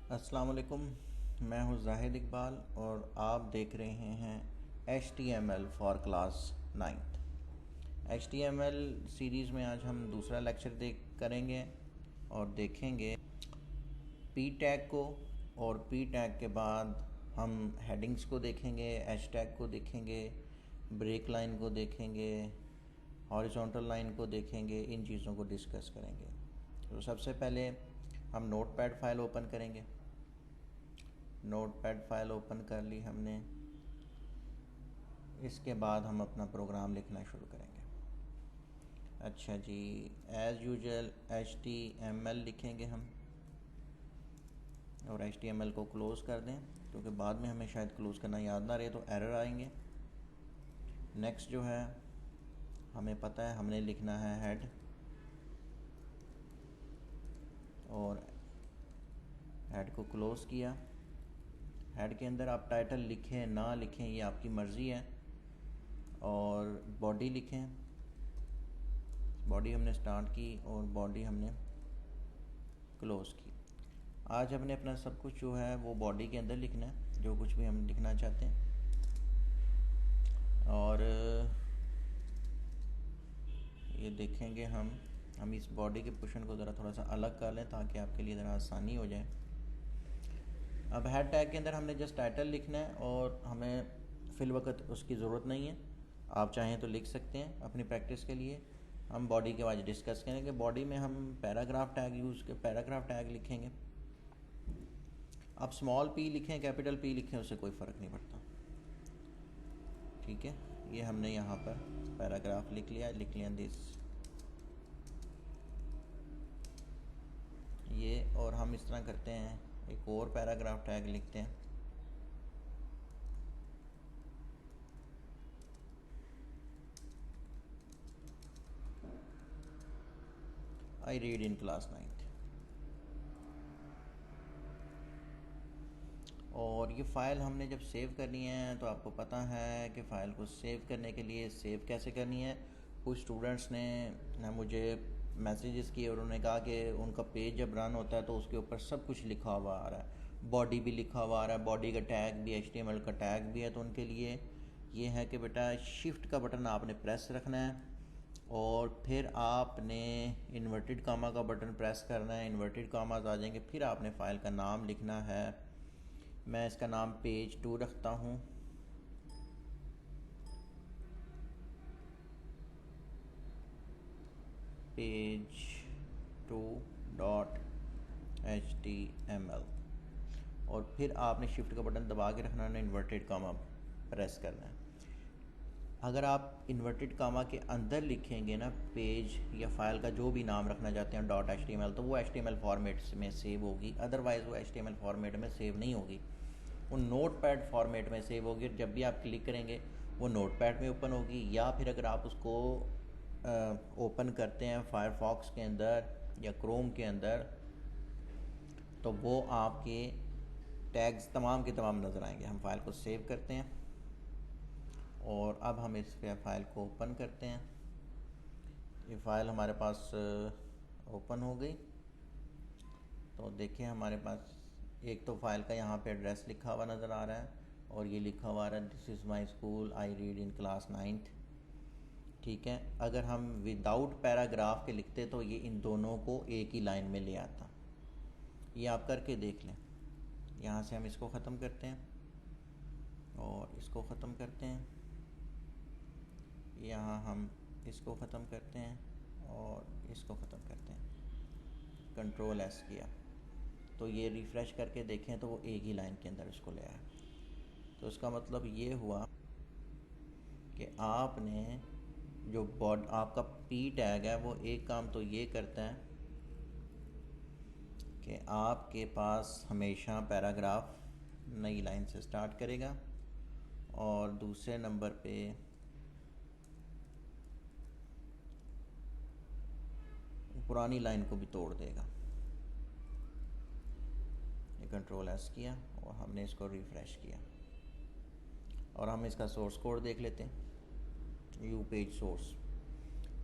अस्सलाम वालेकुम। मैं हूं जाहिद इकबाल और आप देख रहे हैं HTML for class 9th। HTML series में आज हम दूसरा लेक्चर करेंगे और देखेंगे पी टैग को। और पी टैग के बाद हम हेडिंग्स को देखेंगे, एच टैग को देखेंगे, ब्रेक लाइन को देखेंगे, हॉरिजॉन्टल लाइन को देखेंगे। इन चीज़ों को डिस्कस करेंगे। तो सबसे पहले हम नोटपैड फाइल ओपन करेंगे। नोटपैड फाइल ओपन कर ली हमने। इसके बाद हम अपना प्रोग्राम लिखना शुरू करेंगे। अच्छा जी, एज़ यूजुअल HTML लिखेंगे हम और HTML को क्लोज़ कर दें, क्योंकि बाद में हमें शायद क्लोज़ करना याद ना रहे तो एरर आएंगे। नेक्स्ट जो है हमें पता है हमने लिखना है हेड, और हेड को क्लोज़ किया। हेड के अंदर आप टाइटल लिखें ना लिखें ये आपकी मर्ज़ी है। और बॉडी लिखें, बॉडी हमने स्टार्ट की और बॉडी हमने क्लोज़ की। आज हमने अपना सब कुछ जो है वो बॉडी के अंदर लिखना है, जो कुछ भी हम लिखना चाहते हैं। और ये देखेंगे हम इस बॉडी के पोर्शन को ज़रा थोड़ा सा अलग कर लें ताकि आपके लिए ज़रा आसानी हो जाए। अब हेड टैग के अंदर हमने जस्ट टाइटल लिखना है और हमें फ़िल वक्त उसकी ज़रूरत नहीं है। आप चाहें तो लिख सकते हैं अपनी प्रैक्टिस के लिए। हम बॉडी के बाद डिस्कस करेंगे। बॉडी में हम पैराग्राफ टैग लिखेंगे। आप स्मॉल p लिखें, कैपिटल P लिखें, उससे कोई फ़र्क नहीं पड़ता। ठीक है, ये हमने यहाँ पर पैराग्राफ लिख लिया दिस ये। और हम इस तरह करते हैं, एक और पैराग्राफ टैग लिखते हैं। I read in class 9th। और ये फ़ाइल हमने जब सेव करनी है तो आपको पता है कि फ़ाइल को सेव करने के लिए सेव कैसे करनी है। कुछ स्टूडेंट्स ने मुझे मैसेजेस किए और उन्होंने कहा कि उनका पेज जब रन होता है तो उसके ऊपर सब कुछ लिखा हुआ आ रहा है, बॉडी भी लिखा हुआ आ रहा है, बॉडी का टैग भी, HTML का टैग भी है। तो उनके लिए ये है कि बेटा शिफ्ट का बटन आपने प्रेस रखना है और फिर आपने इन्वर्टेड कामा का बटन प्रेस करना है। इन्वर्टेड कामाज आ जाएंगे, फिर आपने फ़ाइल का नाम लिखना है। मैं इसका नाम पेज 2 रखता हूँ। Page 2.html। और फिर आपने शिफ्ट का बटन दबा के रखना है, इन्वर्टेड कामा प्रेस करना है। अगर आप इन्वर्टेड कामा के अंदर लिखेंगे ना पेज या फाइल का जो भी नाम रखना चाहते हैं .html, तो वो HTML फॉर्मेट में सेव होगी। अदरवाइज़ वो HTML फॉर्मेट में सेव नहीं होगी, वो नोटपैड फॉर्मेट में सेव होगी। जब भी आप क्लिक करेंगे वो नोटपैड में ओपन होगी, या फिर अगर आप उसको ओपन करते हैं फायरफॉक्स के अंदर या क्रोम के अंदर तो वो आपके टैग्स तमाम के तमाम नज़र आएंगे। हम फाइल को सेव करते हैं और अब हम इस फाइल को ओपन करते हैं। ये फ़ाइल हमारे पास ओपन हो गई। तो देखिए हमारे पास एक तो फ़ाइल का यहाँ पे एड्रेस लिखा हुआ नज़र आ रहा है और ये लिखा हुआ है this is my school, I read in class 9th। ठीक है, अगर हम विदाउट पैराग्राफ के लिखते तो ये इन दोनों को एक ही लाइन में ले आता। ये आप करके देख लें। यहाँ से हम इसको ख़त्म करते हैं और इसको ख़त्म करते हैं। यहाँ हम इसको ख़त्म करते हैं और इसको ख़त्म करते हैं। कंट्रोल S किया तो ये रिफ़्रेश करके देखें तो वो एक ही लाइन के अंदर इसको ले आया। तो इसका मतलब ये हुआ कि आपने जो आपका P टैग है वो एक काम तो ये करता है कि आपके पास हमेशा पैराग्राफ नई लाइन से स्टार्ट करेगा और दूसरे नंबर पे पुरानी लाइन को भी तोड़ देगा। ये कंट्रोल S किया और हमने इसको रिफ़्रेश किया और हम इसका सोर्स कोड देख लेते हैं। यू पेज सोर्स,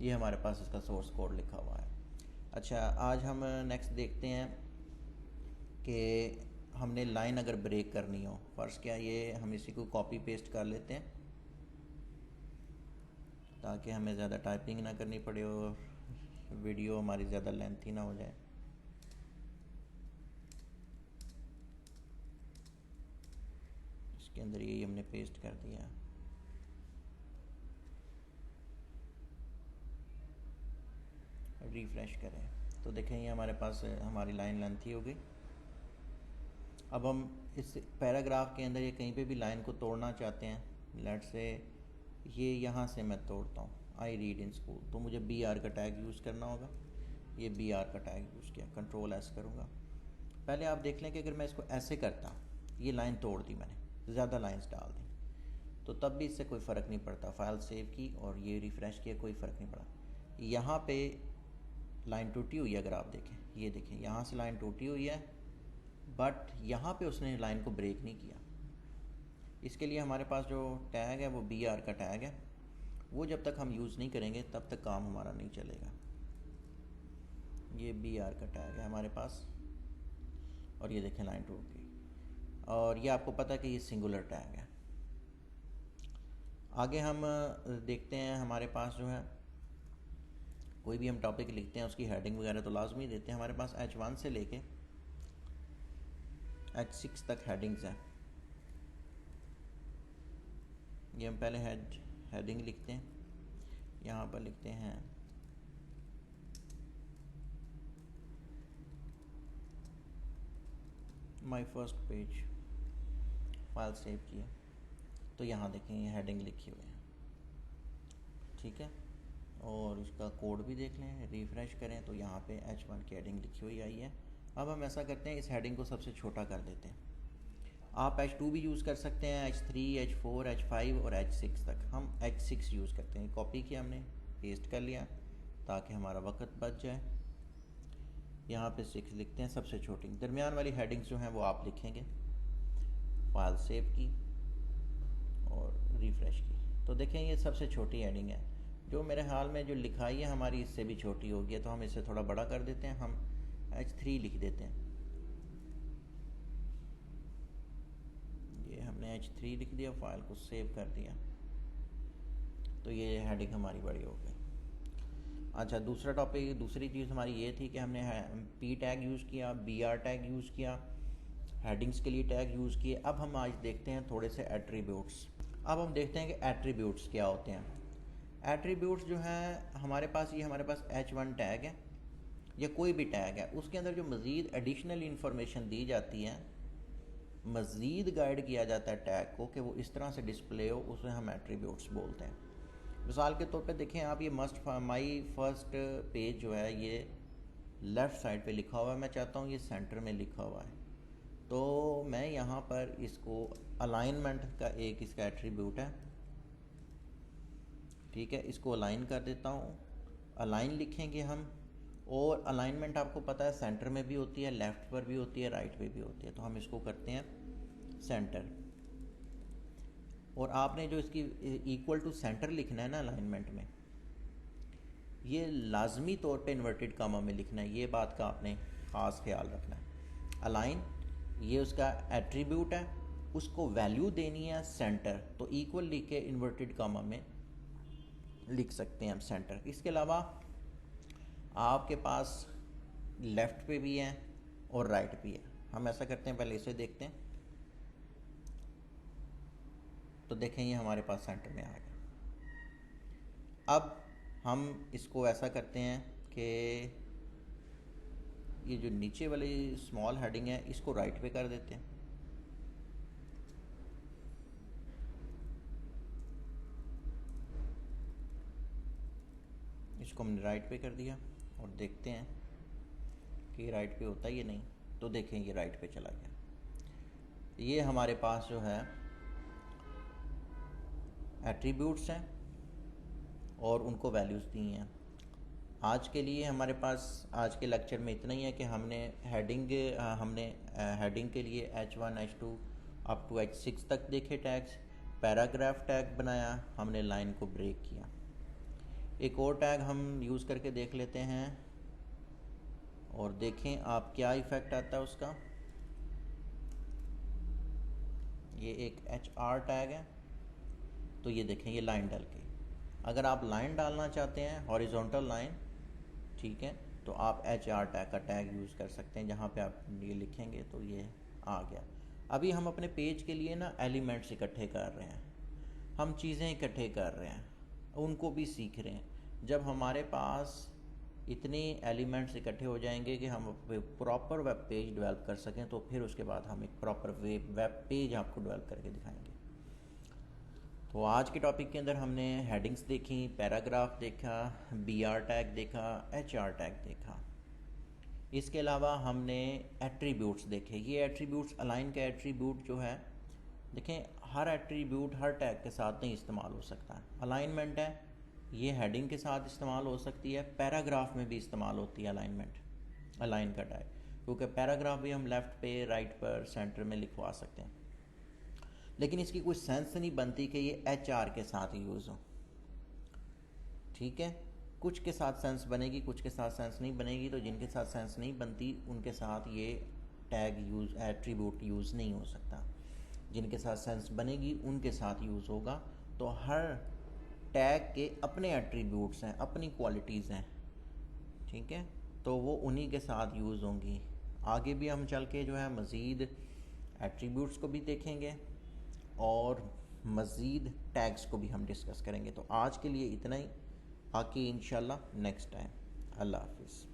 ये हमारे पास इसका सोर्स कोड लिखा हुआ है। अच्छा, आज हम नेक्स्ट देखते हैं कि हमने लाइन अगर ब्रेक करनी हो, फर्स्ट क्या ये हम इसी को कॉपी पेस्ट कर लेते हैं ताकि हमें ज़्यादा टाइपिंग ना करनी पड़े और वीडियो हमारी ज़्यादा लेंथी ना हो जाए। इसके अंदर ये हमने पेस्ट कर दिया। रिफ्रेश करें तो देखें ये हमारे पास हमारी लाइन लेंथी हो गई। अब हम इस पैराग्राफ के अंदर ये कहीं पे भी लाइन को तोड़ना चाहते हैं, लेट से ये यहाँ से मैं तोड़ता हूँ आई रीड इन स्कूल, तो मुझे बी आर का टैग यूज़ करना होगा। ये बी आर का टैग यूज़ किया, कंट्रोल एस करूँगा। पहले आप देख लें कि अगर मैं इसको ऐसे करता, ये लाइन तोड़ दी मैंने, ज़्यादा लाइंस डाल दी, तो तब भी इससे कोई फ़र्क नहीं पड़ता। फाइल सेव की और ये रिफ़्रेश किया, कोई फ़र्क नहीं पड़ा। यहाँ पे लाइन टूटी हुई है, अगर आप देखें, ये देखें यहाँ से लाइन टूटी हुई है, बट यहाँ पे उसने लाइन को ब्रेक नहीं किया। इसके लिए हमारे पास जो टैग है वो बी आर का टैग है, वो जब तक हम यूज़ नहीं करेंगे तब तक काम हमारा नहीं चलेगा। ये बी आर का टैग है हमारे पास, और ये देखें लाइन टूट गई। और ये आपको पता है कि ये सिंगुलर टैग है। आगे हम देखते हैं, हमारे पास जो है कोई भी हम टॉपिक लिखते हैं उसकी हेडिंग वगैरह तो लाजमी देते हैं। हमारे पास H1 से लेके H6 तक हेडिंग्स हैं। ये हम पहले हेडिंग लिखते हैं, यहाँ पर लिखते हैं my first page. File save किए तो यहाँ देखें ये हेडिंग लिखी हुई है, ठीक है। और इसका कोड भी देख लें, रिफ़्रेश करें तो यहाँ पे H1 की हेडिंग लिखी हुई आई है। अब हम ऐसा करते हैं, इस हेडिंग को सबसे छोटा कर देते हैं। आप H2 भी यूज़ कर सकते हैं, H3, H4, H5 और H6 तक। हम H6 यूज़ करते हैं। कॉपी किया हमने, पेस्ट कर लिया ताकि हमारा वक्त बच जाए। यहाँ पे 6 लिखते हैं, सबसे छोटी। दरमियान वाली हेडिंग्स जो हैं वो आप लिखेंगे। फाइल सेव की और रिफ़्रेश की तो देखें ये सबसे छोटी हेडिंग है। जो मेरे हाल में जो लिखाई है हमारी इससे भी छोटी होगी, तो हम इसे थोड़ा बड़ा कर देते हैं। हम H3 लिख देते हैं। ये हमने H3 लिख दिया, फाइल को सेव कर दिया, तो ये हेडिंग हमारी बड़ी हो गई। अच्छा, दूसरा टॉपिक, दूसरी चीज़ हमारी ये थी कि हमने P टैग यूज़ किया, BR टैग यूज़ किया, हेडिंग्स के लिए टैग यूज़ किए। अब हम आज देखते हैं थोड़े से एट्रीब्यूट्स। अब हम देखते हैं कि एट्रीब्यूट्स क्या होते हैं। एट्रीब्यूट्स जो हैं हमारे पास, ये हमारे पास H1 टैग है या कोई भी टैग है, उसके अंदर जो मज़ीद एडिशनल इंफॉर्मेशन दी जाती है, मज़ीद गाइड किया जाता है टैग को कि वो इस तरह से डिस्प्ले हो, उसे हम एट्रीब्यूट्स बोलते हैं। मिसाल के तौर पे देखें आप, ये माई फर्स्ट पेज जो है ये लेफ़्ट साइड पे लिखा हुआ है, मैं चाहता हूँ ये सेंटर में लिखा हुआ है, तो मैं यहाँ पर इसको अलाइनमेंट का एक इसका एट्रीब्यूट है, ठीक है, इसको अलाइन कर देता हूँ। अलाइन लिखेंगे हम, और अलाइनमेंट आपको पता है सेंटर में भी होती है, लेफ़्ट पर भी होती है, राइट पे भी होती है, तो हम इसको करते हैं सेंटर। और आपने जो इसकी इक्वल टू सेंटर लिखना है ना अलाइनमेंट में, ये लाजमी तौर पे इन्वर्टेड कामा में लिखना है, ये बात का आपने ख़ास ख्याल रखना है। अलाइन ये उसका एट्रीब्यूट है, उसको वैल्यू देनी है सेंटर, तो इक्वल लिख के इन्वर्टेड कामा में लिख सकते हैं हम सेंटर। इसके अलावा आपके पास लेफ़्ट पे भी है और राइट भी है। हम ऐसा करते हैं, पहले इसे देखते हैं, तो देखें ये हमारे पास सेंटर में आ गया। अब हम इसको ऐसा करते हैं कि ये जो नीचे वाली स्मॉल हेडिंग है इसको राइट पे कर देते हैं। इसको हमने राइट पे कर दिया और देखते हैं कि राइट पे होता है या नहीं, तो देखें ये राइट पे चला गया। ये हमारे पास जो है एट्रीब्यूट्स हैं और उनको वैल्यूज़ दी हैं। आज के लिए हमारे पास आज के लेक्चर में इतना ही है कि हमने हेडिंग के लिए H1, H2 up to H6 तक देखे टैग्स, पैराग्राफ टैग बनाया, हमने लाइन को ब्रेक किया। एक और टैग हम यूज़ करके देख लेते हैं और देखें आप क्या इफ़ेक्ट आता है उसका। ये एक HR टैग है, तो ये देखें ये लाइन डल गई। अगर आप लाइन डालना चाहते हैं हॉरिजॉन्टल लाइन, ठीक है, तो आप HR टैग का टैग यूज़ कर सकते हैं, जहाँ पे आप ये लिखेंगे तो ये आ गया। अभी हम अपने पेज के लिए ना एलिमेंट्स इकट्ठे कर रहे हैं, हम चीज़ें इकट्ठे कर रहे हैं, उनको भी सीख रहे हैं। जब हमारे पास इतने एलिमेंट्स इकट्ठे हो जाएंगे कि हम प्रॉपर वेब पेज डेवलप कर सकें, तो फिर उसके बाद हम एक प्रॉपर वेब पेज आपको डेवलप करके दिखाएंगे। तो आज के टॉपिक के अंदर हमने हेडिंग्स देखी, पैराग्राफ देखा, BR टैग देखा, HR टैग देखा। इसके अलावा हमने एट्रीब्यूट्स देखे। ये एट्रीब्यूट्स, अलाइन का एट्रीब्यूट जो है, देखें हर एट्रीब्यूट हर टैग के साथ नहीं इस्तेमाल हो सकता है। अलाइनमेंट है, ये हेडिंग के साथ इस्तेमाल हो सकती है, पैराग्राफ में भी इस्तेमाल होती है अलाइनमेंट, अलाइन का टैग, क्योंकि पैराग्राफ भी हम लेफ़्ट पे, राइट पर, सेंटर में लिखवा सकते हैं। लेकिन इसकी कोई सेंस नहीं बनती कि ये HR के साथ यूज़ हो, ठीक है। कुछ के साथ सेंस बनेगी, कुछ के साथ सेंस नहीं बनेगी। तो जिनके साथ सेंस नहीं बनती उनके साथ ये टैग यूज़, एट्रीब्यूट यूज़ नहीं हो सकता। जिनके साथ सेंस बनेगी उनके साथ यूज़ होगा। तो हर टैग के अपने एट्रीब्यूट्स हैं, अपनी क्वालिटीज़ हैं, ठीक है, तो वो उन्हीं के साथ यूज़ होंगी। आगे भी हम चल के जो है मज़ीद एट्रीब्यूट्स को भी देखेंगे और मज़ीद टैग्स को भी हम डिस्कस करेंगे। तो आज के लिए इतना ही, बाकी इंशाल्लाह नेक्स्ट टाइम। अल्लाह हाफिज़।